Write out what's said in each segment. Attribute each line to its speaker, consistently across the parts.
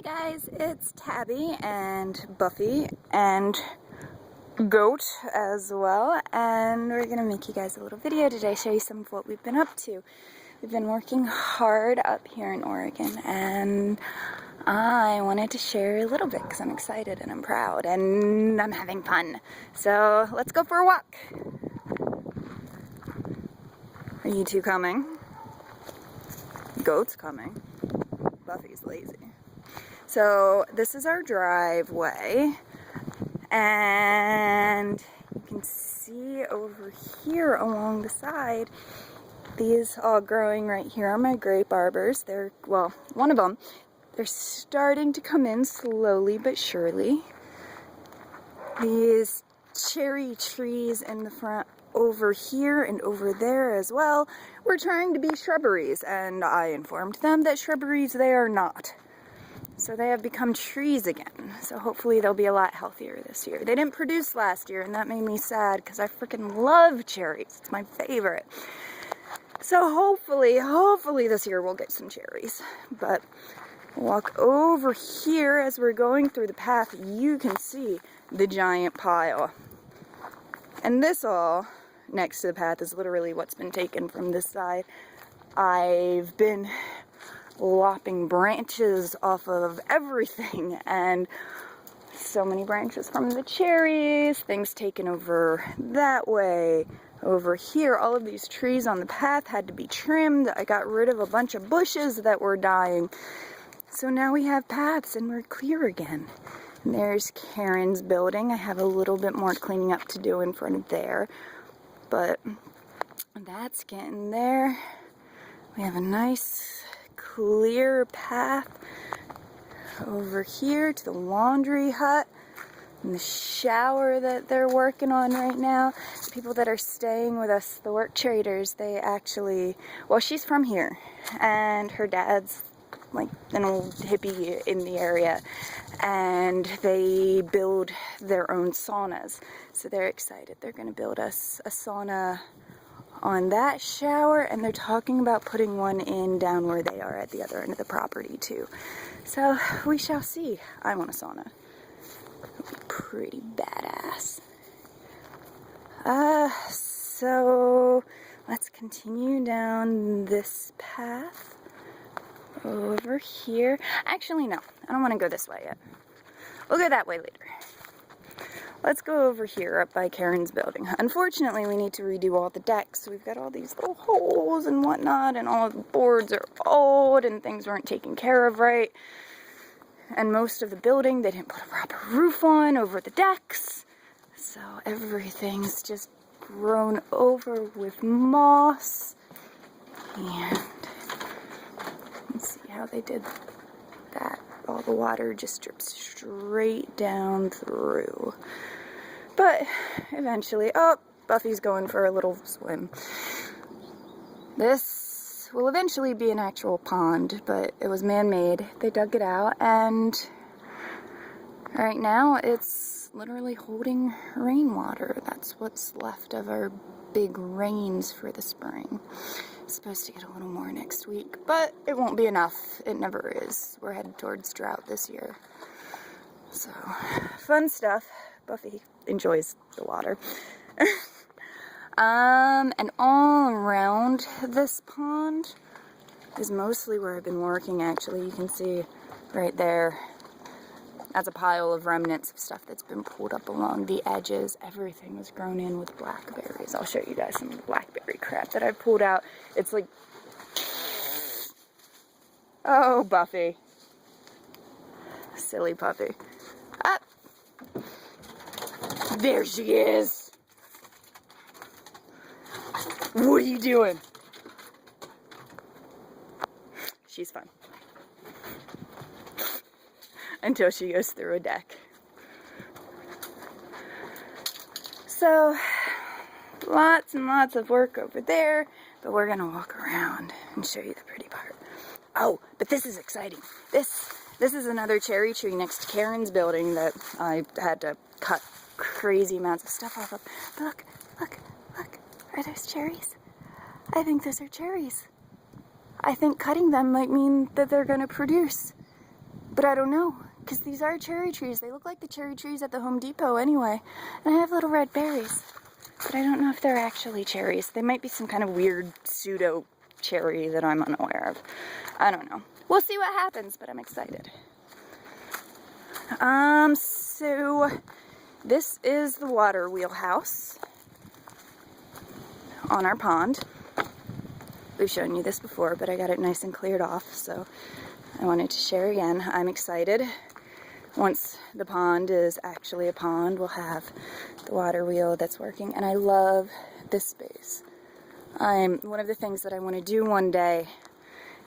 Speaker 1: guys, it's Tabby and Buffy and Goat as well, and we're gonna make you guys a little video today, show you some of what we've been up to. We've been working hard up here in Oregon, and I wanted to share a little bit because I'm excited and I'm proud and I'm having fun. So let's go for a walk. Are you two coming? Goat's coming. Buffy's lazy. So this is our driveway, and you can see over here along the side, these all growing right here are my grape arbors. They're, well, one of them, they're starting to come in slowly but surely. These cherry trees in the front over here and over there as well were trying to be shrubberies, and I informed them that shrubberies they are not. So they have become trees again. So hopefully they'll be a lot healthier this year. They didn't produce last year, and that made me sad because I freaking love cherries. It's my favorite. So hopefully this year we'll get some cherries. But walk over here as we're going through the path, you can see the giant pile. And this all next to the path is literally what's been taken from this side. I've been lopping branches off of everything, and so many branches from the cherries, things taken over that way. Over here, all of these trees on the path had to be trimmed. I got rid of a bunch of bushes that were dying. So now we have paths and we're clear again. And there's Karen's building. I have a little bit more cleaning up to do in front of there, but that's getting there. We have a nice clear path over here to the laundry hut and the shower that they're working on right now. The people that are staying with us, the work traders, they actually, well, she's from here, and her dad's like an old hippie in the area, and they build their own saunas. So they're excited. They're going to build us a sauna on that shower, and they're talking about putting one in down where they are at the other end of the property too. So we shall see. I want a sauna. It'll be pretty badass. So let's continue down this path over here. Actually, no, I don't want to go this way yet. We'll go that way later. Let's go over here up by Karen's building. Unfortunately, we need to redo all the decks. We've got all these little holes and whatnot, and all of the boards are old and things weren't taken care of right. And most of the building, they didn't put a proper roof on over the decks. So everything's just grown over with moss. And let's see how they did that. All the water just drips straight down through. But eventually, oh, Buffy's going for a little swim. This will eventually be an actual pond, but it was man-made. They dug it out, and right now it's literally holding rainwater. That's what's left of our big rains for the spring. Supposed to get a little more next week, but it won't be enough. It never is. We're headed towards drought this year. So, fun stuff. Buffy enjoys the water. And all around this pond is mostly where I've been working, actually. You can see right there, that's a pile of remnants of stuff that's been pulled up along the edges. Everything was grown in with blackberries. I'll show you guys some of the blackberry crap that I've pulled out. It's like, oh, Buffy. Silly puppy. Ah. There she is. What are you doing? She's fun. Until she goes through a deck. So, lots and lots of work over there, but we're gonna walk around and show you the pretty part. Oh, but this is exciting. This is another cherry tree next to Karen's building that I had to cut crazy amounts of stuff off of. Look, look, look. Are those cherries? I think those are cherries. I think cutting them might mean that they're gonna produce. But I don't know, because these are cherry trees. They look like the cherry trees at the Home Depot anyway. And I have little red berries. But I don't know if they're actually cherries. They might be some kind of weird pseudo cherry that I'm unaware of. I don't know. We'll see what happens, but I'm excited. So this is the water wheel house on our pond. We've shown you this before, but I got it nice and cleared off, so I wanted to share again. I'm excited. Once the pond is actually a pond, we'll have the water wheel that's working, and I love this space. One of the things that I want to do one day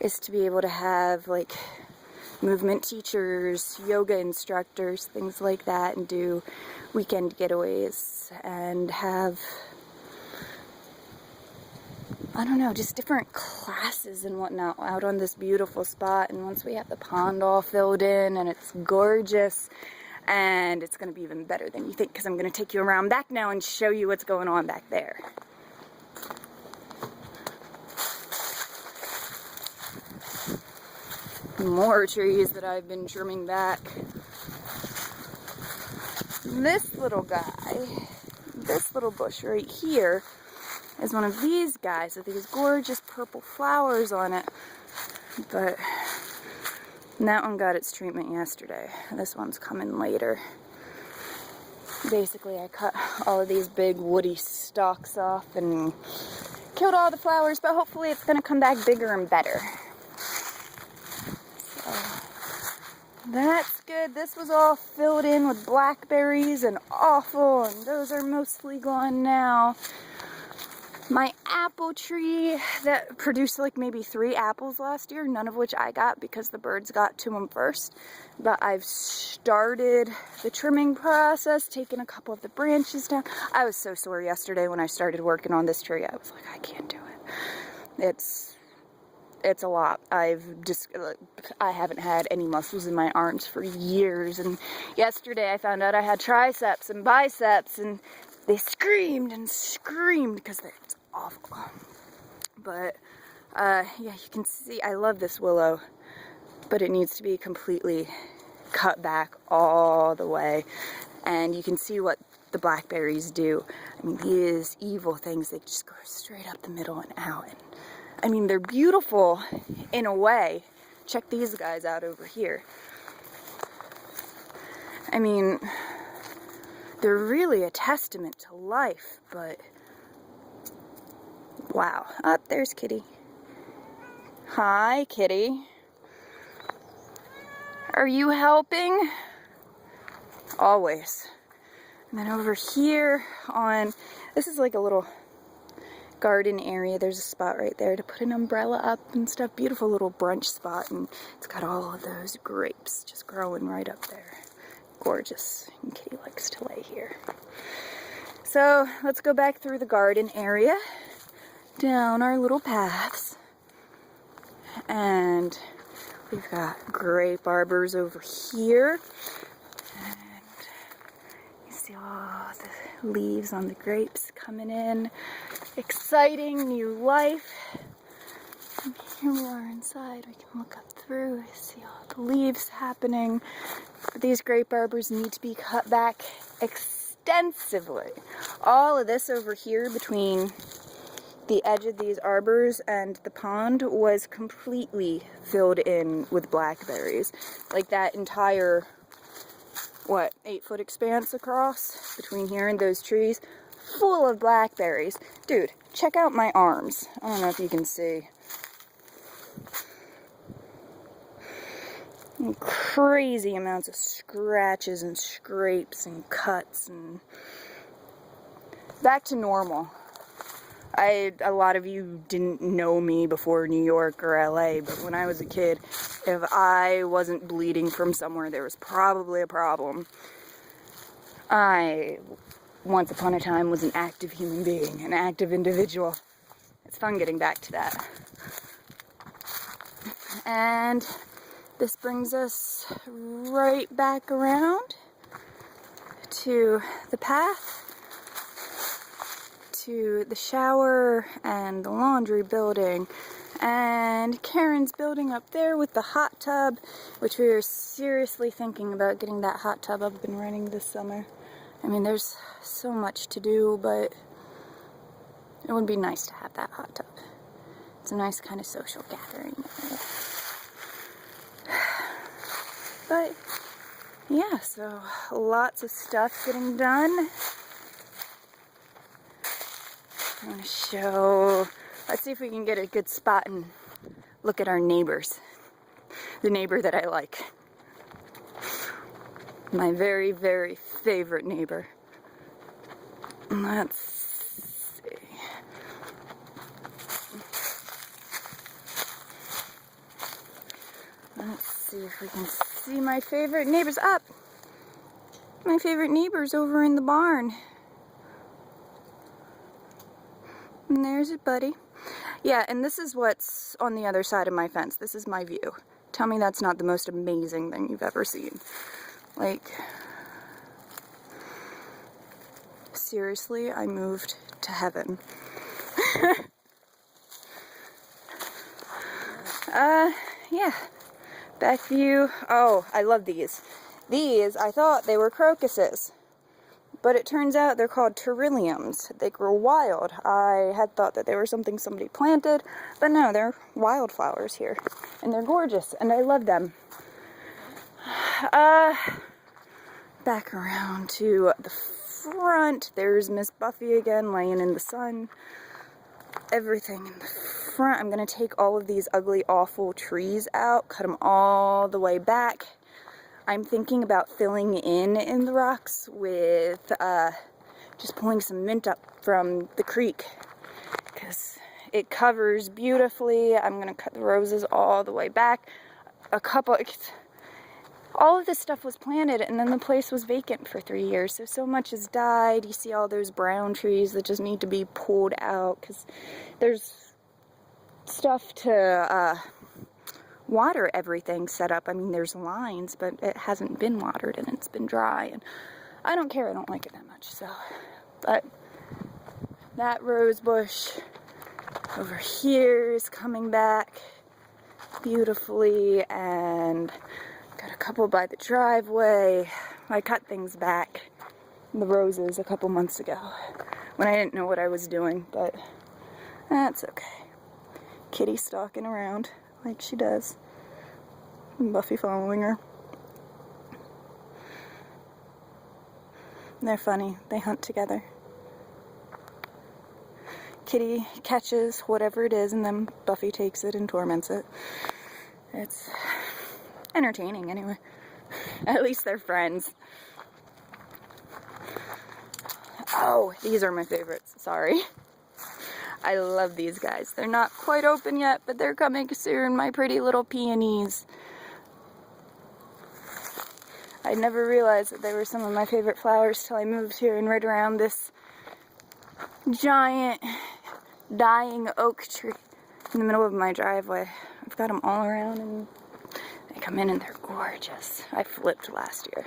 Speaker 1: is to be able to have like movement teachers, yoga instructors, things like that, and do weekend getaways and have, I don't know, just different classes and whatnot out on this beautiful spot. And once we have the pond all filled in and it's gorgeous, and it's going to be even better than you think, because I'm going to take you around back now and show you what's going on back there. More trees that I've been trimming back. This little guy, this little bush right here, is one of these guys with these gorgeous purple flowers on it. But that one got its treatment yesterday. This one's coming later. Basically, I cut all of these big woody stalks off and killed all the flowers, but hopefully it's going to come back bigger and better. So that's good. This was all filled in with blackberries and awful, and those are mostly gone now. My apple tree that produced like maybe 3 apples last year, none of which I got because the birds got to them first. But I've started the trimming process, taking a couple of the branches down. I was so sore yesterday when I started working on this tree. I was like, I can't do it. It's a lot. I haven't had any muscles in my arms for years. And yesterday I found out I had triceps and biceps, and they screamed and screamed because it's awful. But yeah, you can see I love this willow, but it needs to be completely cut back all the way. And you can see what the blackberries do. I mean, these evil things, they just go straight up the middle and out. And I mean, they're beautiful in a way. Check these guys out over here. I mean, they're really a testament to life, but wow. Oh, there's Kitty. Hi, Kitty. Are you helping? Always. And then over here on, this is like a little garden area. There's a spot right there to put an umbrella up and stuff. Beautiful little brunch spot, and it's got all of those grapes just growing right up there. Gorgeous. And Kitty likes to lay here. So let's go back through the garden area, down our little paths, and we've got grape arbors over here, and you see all the leaves on the grapes coming in. Exciting new life. And here we are inside. We can look up through, see all the leaves happening. But these grape arbors need to be cut back extensively. All of this over here between the edge of these arbors and the pond was completely filled in with blackberries. Like that entire, 8-foot expanse across between here and those trees, full of blackberries. Dude, check out my arms. I don't know if you can see. And crazy amounts of scratches and scrapes and cuts, and back to normal. A lot of you didn't know me before New York or LA, but when I was a kid, if I wasn't bleeding from somewhere, there was probably a problem. I, once upon a time, was an active human being, an active individual. It's fun getting back to that. And this brings us right back around to the path, to the shower and the laundry building And Karen's building up there with the hot tub, which we are seriously thinking about getting that hot tub up and running this summer. I mean, there's so much to do, but it would be nice to have that hot tub. It's a nice kind of social gathering. But yeah, so lots of stuff getting done. I'm going to show, let's see if we can get a good spot and look at our neighbors. The neighbor that I like. My very, very favorite neighbor. Let's see. Let's see if we can see my favorite neighbors. Up! My favorite neighbor's over in the barn. And there's it, buddy. Yeah, and this is what's on the other side of my fence. This is my view. Tell me that's not the most amazing thing you've ever seen. Like, seriously, I moved to heaven. Yeah. Back view. Oh, I love these. These, I thought they were crocuses. But it turns out they're called pterilliums. They grow wild. I had thought that they were something somebody planted, but no, they're wildflowers here. And they're gorgeous, and I love them. Back around to the front. There's Miss Buffy again, laying in the sun. Everything in the front. I'm going to take all of these ugly, awful trees out, cut them all the way back. I'm thinking about filling in the rocks with just pulling some mint up from the creek because it covers beautifully. I'm going to cut the roses all the way back. All of this stuff was planted and then the place was vacant for 3 years. So much has died. You see all those brown trees that just need to be pulled out because there's stuff to water everything set up. I mean, there's lines, but it hasn't been watered and it's been dry, and I don't care. I don't like it that much. So, but that rose bush over here is coming back beautifully, and got a couple by the driveway. I cut things back, the roses, a couple months ago when I didn't know what I was doing, but that's okay. Kitty stalking around like she does. And Buffy following her. They're funny. They hunt together. Kitty catches whatever it is and then Buffy takes it and torments it. It's entertaining anyway. At least they're friends. Oh, these are my favorites. Sorry. I love these guys. They're not quite open yet, but they're coming soon. My pretty little peonies. I never realized that they were some of my favorite flowers till I moved here, and right around this giant dying oak tree in the middle of my driveway. I've got them all around and they come in and they're gorgeous. I flipped last year.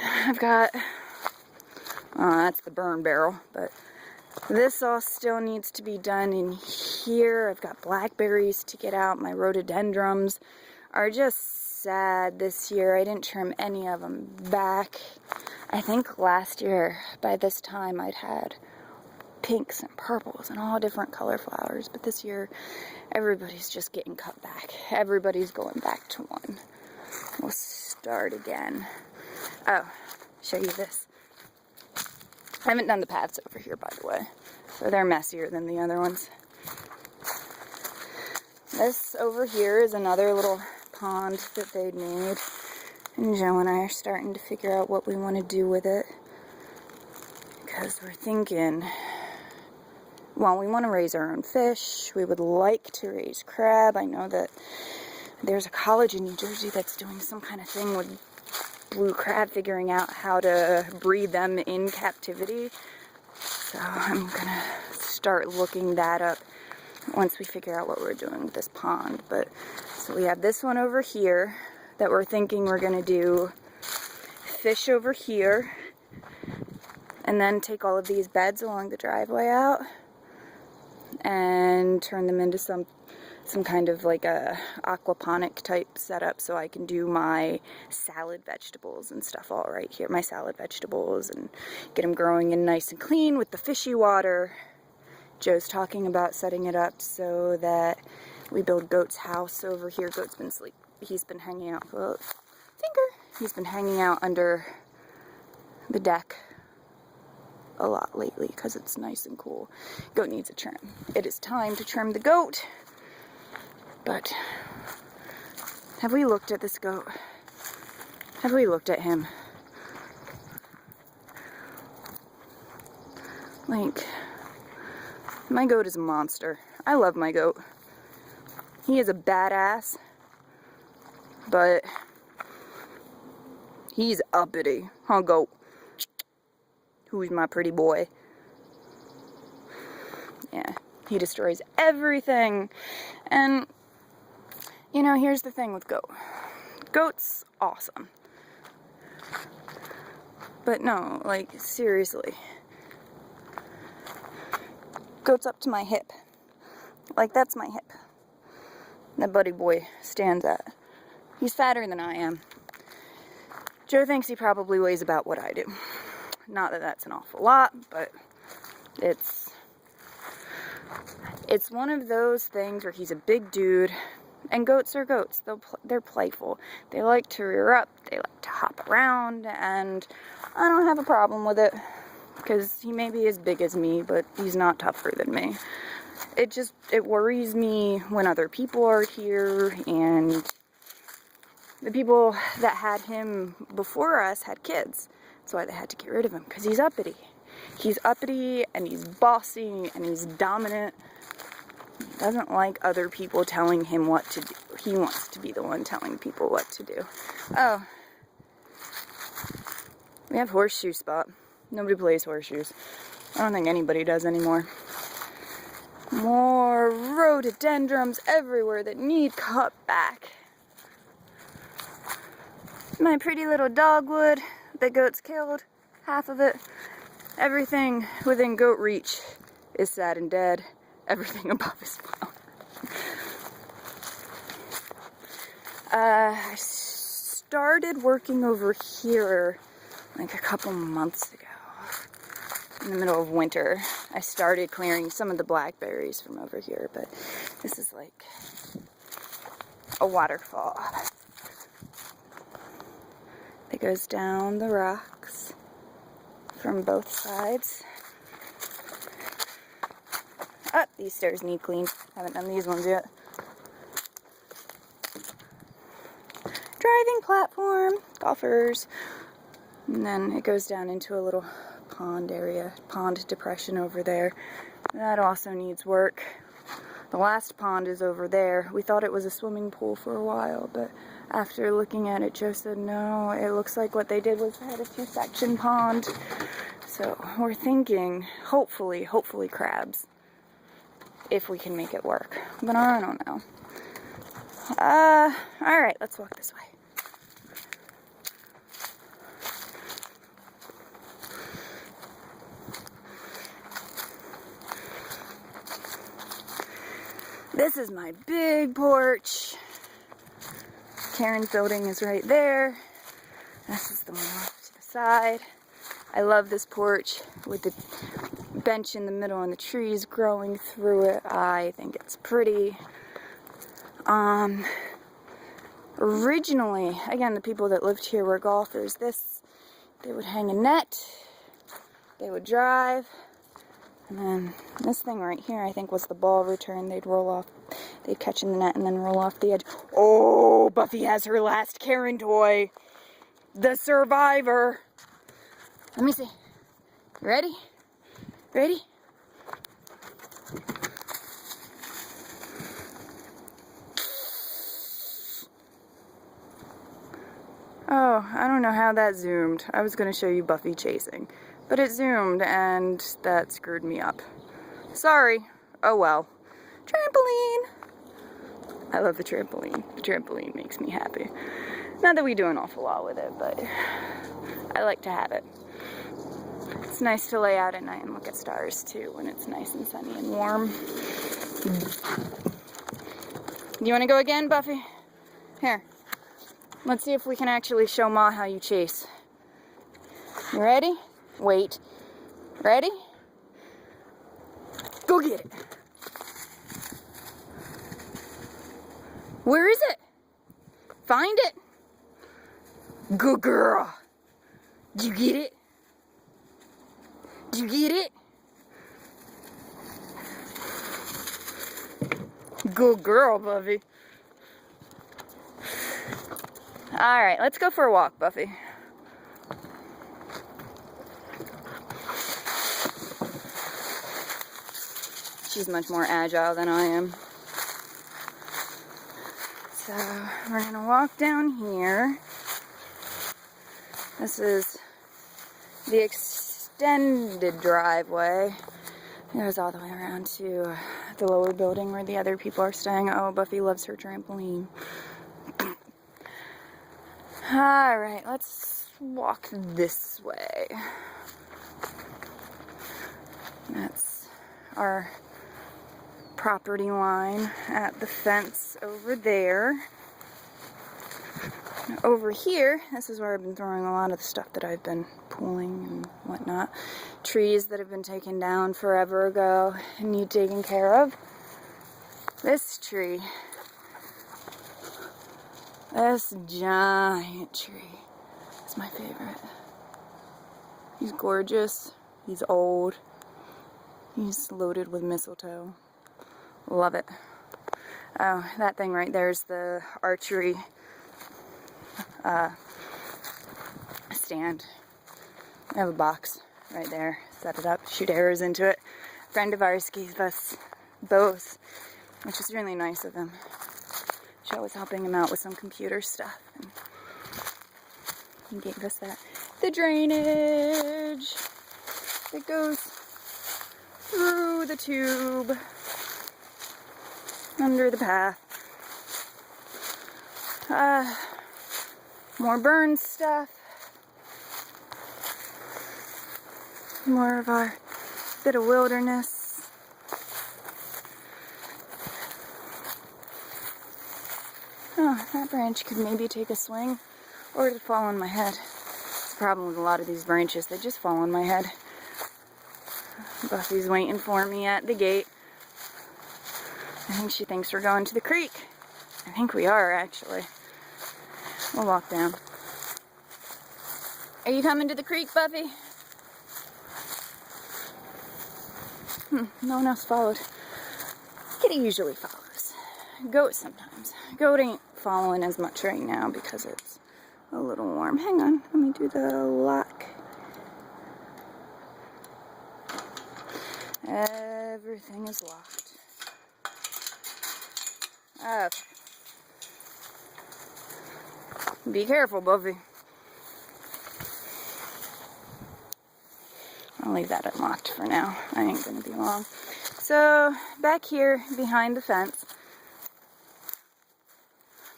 Speaker 1: I've got, that's the burn barrel, but this all still needs to be done in here. I've got blackberries to get out. My rhododendrons are just sad this year. I didn't trim any of them back. I think last year, by this time, I'd had pinks and purples and all different color flowers, but this year, everybody's just getting cut back. Everybody's going back to one. We'll start again. Oh, show you this. I haven't done the paths over here, by the way, so they're messier than the other ones. This over here is another little pond that they'd made, and Joe and I are starting to figure out what we want to do with it, because we're thinking, well, we want to raise our own fish. We would like to raise crab. I know that there's a college in New Jersey that's doing some kind of thing with blue crab, figuring out how to breed them in captivity. So I'm gonna start looking that up once we figure out what we're doing with this pond. But so we have this one over here that we're thinking we're gonna do fish over here, And then take all of these beds along the driveway out and turn them into some kind of like a aquaponic type setup, so I can do my salad vegetables and stuff all right here, my salad vegetables, and get them growing in nice and clean with the fishy water. Joe's talking about setting it up so that we build Goat's house over here. Goat's been he's been hanging out, he's been hanging out under the deck a lot lately because it's nice and cool. Goat needs a trim. It is time to trim the goat. But have we looked at this goat? Have we looked at him? Like, my goat is a monster. I love my goat. He is a badass, but he's uppity. Huh, goat? Who's my pretty boy? Yeah, he destroys everything. And, you know, here's the thing with Goat. Goat's awesome. But no, like, seriously. Goat's up to my hip. Like, that's my hip. That buddy boy stands at. He's fatter than I am. Joe thinks he probably weighs about what I do. Not that that's an awful lot, but it's one of those things where he's a big dude, and goats are goats. They're playful. They like to rear up, they like to hop around, and I don't have a problem with it, because he may be as big as me, but he's not tougher than me. It worries me when other people are here, and the people that had him before us had kids. That's why they had to get rid of him, because he's uppity. He's uppity, and he's bossy, and he's dominant. He doesn't like other people telling him what to do. He wants to be the one telling people what to do. Oh. We have horseshoe spot. Nobody plays horseshoes. I don't think anybody does anymore. More rhododendrons everywhere that need cut back. My pretty little dogwood that Goat's killed, half of it. Everything within goat reach is sad and dead. Everything above is flower. I started working over here like a couple months ago. In the middle of winter, I started clearing some of the blackberries from over here, but this is like a waterfall. It goes down the rocks from both sides. Ah, these stairs need cleaned. Haven't done these ones yet. Driving platform, golfers. And then it goes down into a little pond area, pond depression over there. That also needs work. The last pond is over there. We thought it was a swimming pool for a while, but after looking at it, Joe said, no, it looks like what they did was they had a 2-section pond. So we're thinking, hopefully crabs, if we can make it work. But I don't know. Alright, let's walk this way. This is my big porch. Karen's building is right there. This is the one off to the side. I love this porch with the bench in the middle and the trees growing through it. I think it's pretty. Originally, again, the people that lived here were golfers. They would hang a net, they would drive, and then this thing right here, I think, was the ball return. They'd roll off, they'd catch in the net and then roll off the edge. Oh, Buffy has her last Karen toy. The Survivor. Let me see. Ready? Ready? Oh, I don't know how that zoomed. I was going to show you Buffy chasing, but it zoomed and that screwed me up. Sorry. Oh well. Trampoline. I love the trampoline. The trampoline makes me happy. Not that we do an awful lot with it, but I like to have it. It's nice to lay out at night and look at stars too when it's nice and sunny and warm. You want to go again, Buffy? Here. Let's see if we can actually show Ma how you chase. You ready? Wait. Ready? Go get it. Where is it? Find it. Good girl. Did you get it? Did you get it? Good girl, Buffy. Alright, let's go for a walk, Buffy. She's much more agile than I am. So, we're gonna walk down here. This is the extended driveway. It goes all the way around to the lower building where the other people are staying. Oh, Buffy loves her trampoline. Alright, let's walk this way. That's our property line at the fence over there. Over here, this is where I've been throwing a lot of the stuff that I've been pulling and whatnot. Trees that have been taken down forever ago and need taken care of. This tree. This giant tree is my favorite. He's gorgeous. He's old. He's loaded with mistletoe. Love it. Oh, that thing right there is the archery stand. I have a box right there. Set it up, shoot arrows into it. A friend of ours gave us bows, which is really nice of him. I was helping him out with some computer stuff, and he gave us that. The drainage that goes through the tube under the path. More burn stuff. More of our bit of wilderness. Oh, that branch could maybe take a swing, or it'd fall on my head. That's the problem with a lot of these branches, they just fall on my head. Buffy's waiting for me at the gate. I think she thinks we're going to the creek. I think we are, actually. We'll walk down. Are you coming to the creek, Buffy? No one else followed. Kitty usually follows. Goat sometimes. Goat ain't following as much right now because it's a little warm. Hang on, let me do the lock. Everything is locked. Okay. Be careful, Buffy. I'll leave that unlocked for now. I ain't gonna be long. So, back here behind the fence,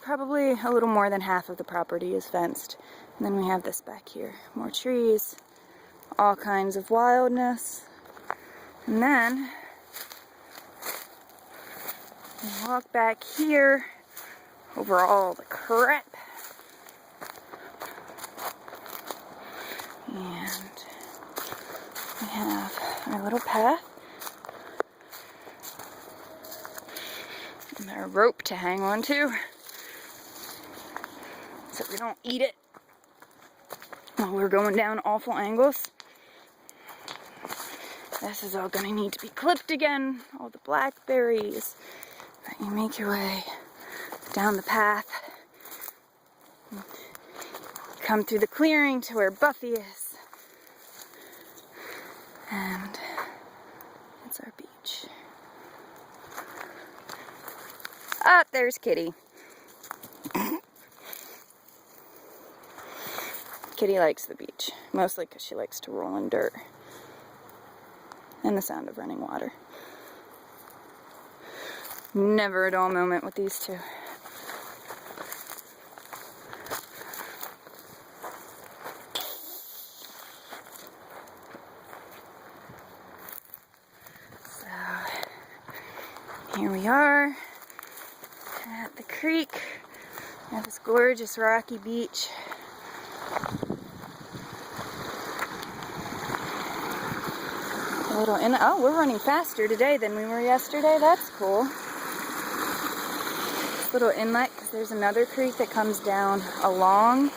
Speaker 1: probably a little more than half of the property is fenced. And then we have this back here. More trees, all kinds of wildness. And then, we walk back here over all the crap. And we have our little path. And our rope to hang on to, so we don't eat it while we're going down awful angles. This is all gonna need to be clipped again. All the blackberries. But you make your way down the path. Come through the clearing to where Buffy is. And it's our beach. Ah, there's Kitty. Kitty likes the beach, mostly because she likes to roll in dirt and the sound of running water. Never a dull moment with these two. we are at the creek. We have this gorgeous rocky beach. A little oh, we're running faster today than we were yesterday. That's cool. This little inlet, because there's another creek that comes down along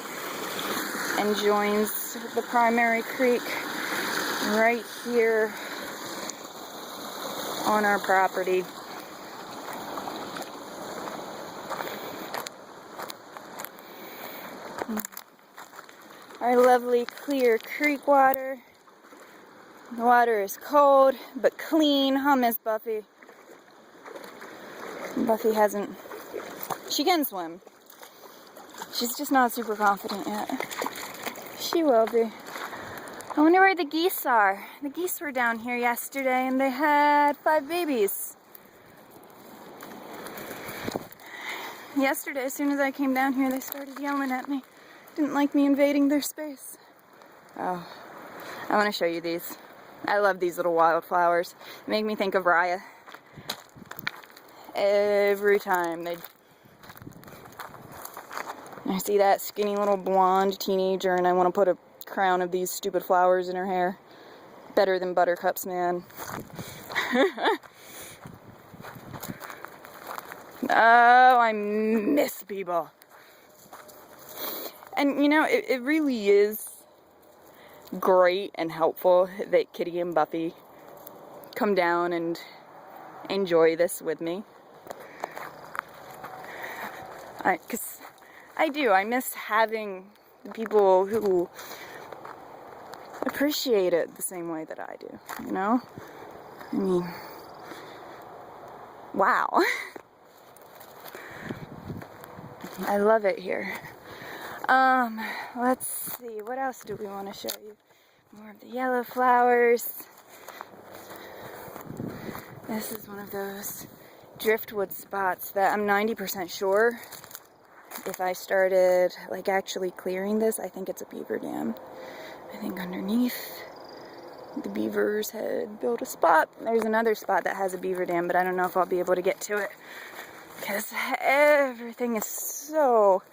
Speaker 1: and joins the primary creek right here on our property. Our lovely clear creek water. The water is cold but clean, huh, Miss Buffy? Buffy hasn't. She can swim. She's just not super confident yet. She will be. I wonder where the geese are. The geese were down here yesterday and they had 5 babies. Yesterday, as soon as I came down here, they started yelling at me. Didn't like me invading their space. Oh, I want to show you these. I love these little wildflowers. They make me think of Raya. Every time I see that skinny little blonde teenager and I want to put a crown of these stupid flowers in her hair. Better than buttercups, man. Oh, I miss people. And you know, it really is great and helpful that Kitty and Buffy come down and enjoy this with me. Because I do. I miss having the people who appreciate it the same way that I do, you know? I mean, wow. I love it here. Let's see, what else do we want to show you? More of the yellow flowers. This is one of those driftwood spots that I'm 90% sure if I started like actually clearing this, I think it's a beaver dam. I think underneath the beavers had built a spot. There's another spot that has a beaver dam, but I don't know if I'll be able to get to it because everything is so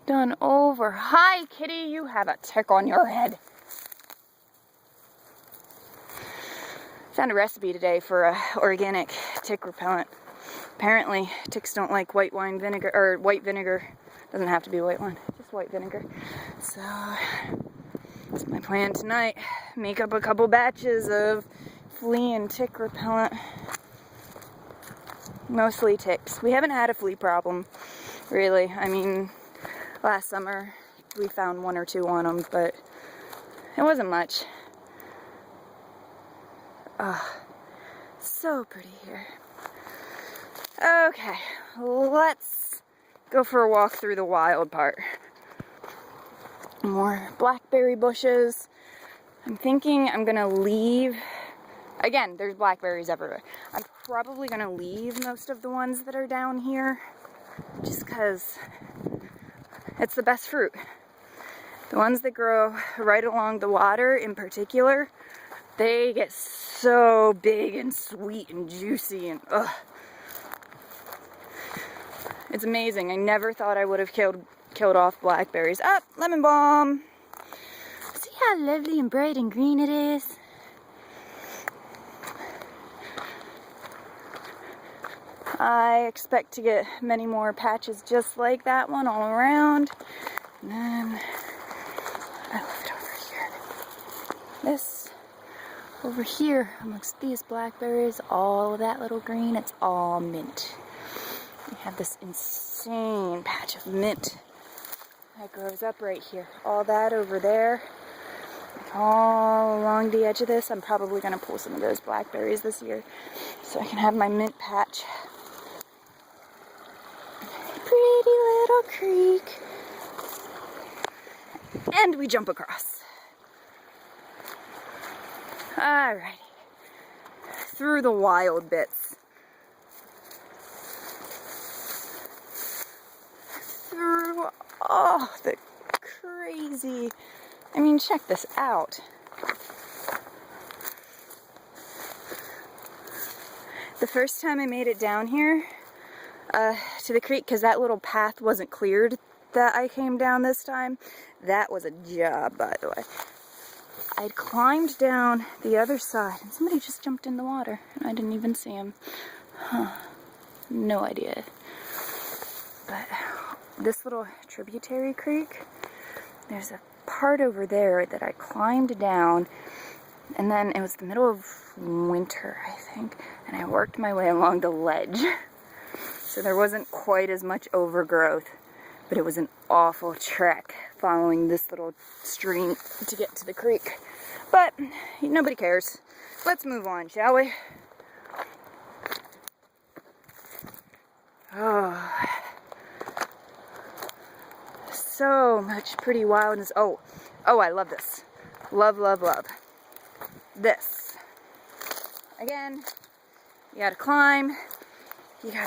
Speaker 1: done over. Hi, Kitty, you have a tick on your head. Found a recipe today for a organic tick repellent. Apparently, ticks don't like white wine vinegar, or white vinegar. Doesn't have to be white wine, just white vinegar. So, that's my plan tonight. Make up a couple batches of flea and tick repellent. Mostly ticks. We haven't had a flea problem, really. I mean, last summer we found 1 or 2 on them, but it wasn't much. Oh, so pretty here. Okay, let's go for a walk through the wild part. More blackberry bushes. I'm thinking I'm gonna leave. Again, there's blackberries everywhere. I'm probably gonna leave most of the ones that are down here just because it's the best fruit. The ones that grow right along the water in particular, they get so big and sweet and juicy and ugh. It's amazing. I never thought I would have killed off blackberries. Ah, lemon balm. See how lovely and bright and green it is? I expect to get many more patches just like that one all around. And then I love it over here. This over here amongst these blackberries, all of that little green, it's all mint. We have this insane patch of mint that grows up right here. All that over there, all along the edge of this. I'm probably going to pull some of those blackberries this year so I can have my mint patch. Pretty little creek. And we jump across. Alrighty. Through the wild bits. Through all the crazy. I mean, check this out. The first time I made it down here to the creek, because that little path wasn't cleared that I came down this time, that was a job, by the way. I'd climbed down the other side, and somebody just jumped in the water, and I didn't even see him. Huh. No idea. But this little tributary creek, there's a part over there that I climbed down, and then it was the middle of winter, I think, and I worked my way along the ledge. So there wasn't quite as much overgrowth, but it was an awful trek following this little stream to get to the creek. But nobody cares. Let's move on, shall we? Oh, so much pretty wildness. Oh, I love this. Love, love, love. This. Again, you gotta climb. You gotta